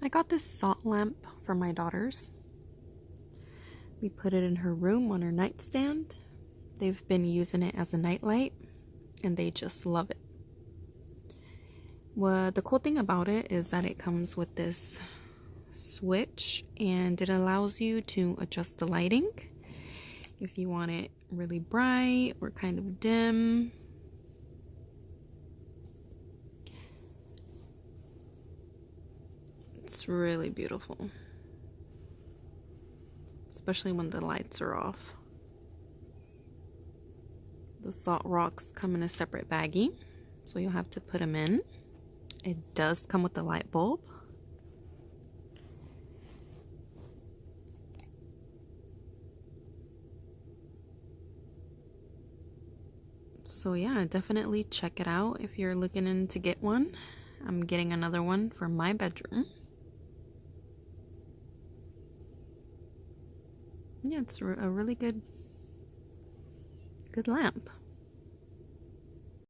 I got this salt lamp for my daughters. We put it in her room on her nightstand. They've been using it as a nightlight and they just love it. Well, the cool thing about it is that it comes with this switch and it allows you to adjust the lighting if you want it really bright or kind of dim. It's really beautiful, especially when the lights are off. The salt rocks come in a separate baggie, so you'll have to put them in. It does come with a light bulb. So yeah, definitely check it out if you're looking in to get one. I'm getting another one for my bedroom. Yeah, it's a really good lamp.